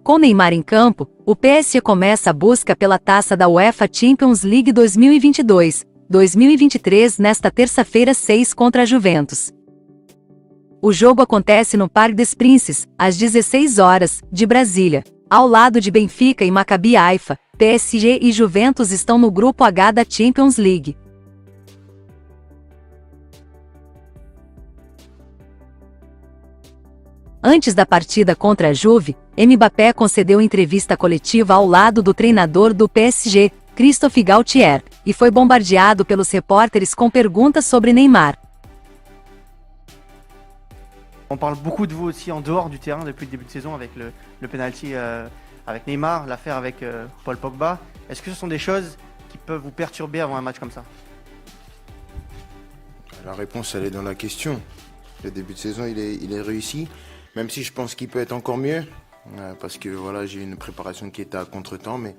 Com Neymar em campo, o PSG começa a busca pela taça da UEFA Champions League 2022-2023 nesta terça-feira 6 contra a Juventus. O jogo acontece no Parc des Princes, às 16 horas, de Brasília. Ao lado de Benfica e Maccabi Haifa, PSG e Juventus estão no grupo H da Champions League. Antes da partida contra a Juve, Mbappé concedeu entrevista coletiva ao lado do treinador do PSG, Christophe Galtier, e foi bombardeado pelos repórteres com perguntas sobre Neymar. On parle beaucoup de vous aussi en dehors du terrain depuis le début de saison avec le penalty avec Neymar, l'affaire avec Paul Pogba. Est-ce que ce sont des choses qui peuvent vous perturber avant un match comme ça? La réponse, elle est dans la question. Le début de saison, il est réussi, même si je pense qu'il peut être encore mieux, parce que voilà, j'ai une préparation qui était à contre-temps, mais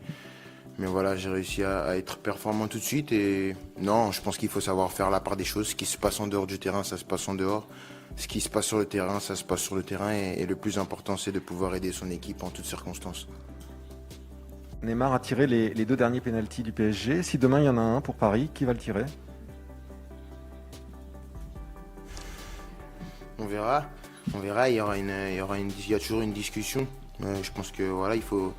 voilà, j'ai réussi à être performant tout de suite. Et non, je pense qu'il faut savoir faire la part des choses. Ce qui se passe en dehors du terrain, ça se passe en dehors. Ce qui se passe sur le terrain, ça se passe sur le terrain. Et le plus important, c'est de pouvoir aider son équipe en toutes circonstances. Neymar a tiré les deux derniers pénaltys du PSG. Si demain il y en a un pour Paris, qui va le tirer? On verra. Il y a toujours une discussion. Je pense que voilà, il faut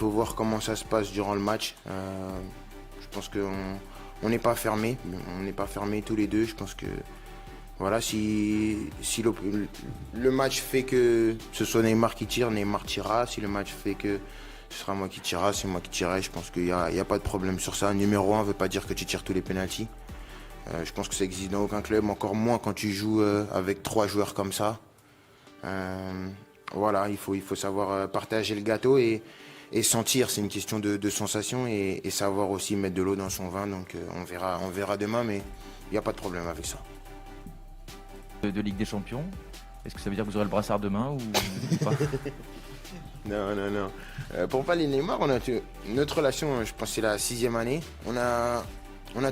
voir comment ça se passe durant le match. Je pense qu'on n'est pas fermé. On n'est pas fermé tous les deux. Je pense que voilà, si le match fait que ce soit Neymar qui tire, Neymar tirera. Si le match fait que ce sera moi qui tirera, c'est moi qui tirerai. Je pense qu'il n'y a pas de problème sur ça. Numéro 1 ne veut pas dire que tu tires tous les pénaltys. Je pense que ça n'existe dans aucun club, encore moins quand tu joues avec 3 joueurs comme ça. Voilà, il faut savoir partager le gâteau et sentir, c'est une question de sensation et savoir aussi mettre de l'eau dans son vin. Donc on verra demain, mais il n'y a pas de problème avec ça. De Ligue des Champions, est-ce que ça veut dire que vous aurez le brassard demain ou pas? Non. Pour parler de Neymar, notre relation, je pense que c'est la 6e année. On a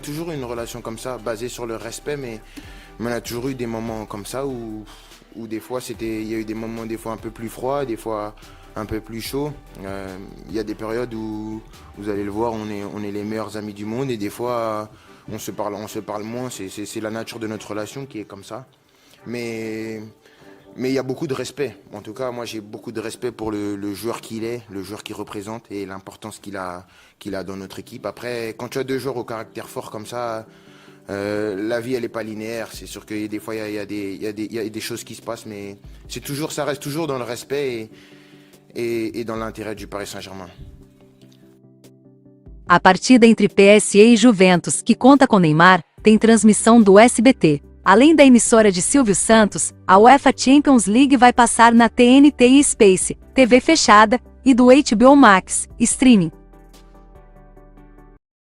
toujours eu une relation comme ça, basée sur le respect, mais on a toujours eu des moments comme ça où des fois il y a eu des moments des fois un peu plus froids, des fois un peu plus chauds. Il y a des périodes où vous allez le voir, on est les meilleurs amis du monde et des fois on se parle moins. C'est la nature de notre relation qui est comme ça. Mais il y a beaucoup de respect. En tout cas, moi j'ai beaucoup de respect pour le joueur qu'il est, le joueur qu'il représente et l'importance qu'il a dans notre équipe. Après, quand tu as 2 joueurs au caractère fort comme ça, la vie elle n'est pas linéaire. C'est sûr que des fois il y a des choses qui se passent, mais ça reste toujours dans le respect et dans l'intérêt du Paris Saint-Germain. A partida entre PSG e Juventus, que conta com Neymar, tem transmissão do SBT. Além da emissora de Silvio Santos, a UEFA Champions League vai passar na TNT e Space, TV fechada, e do HBO Max, streaming.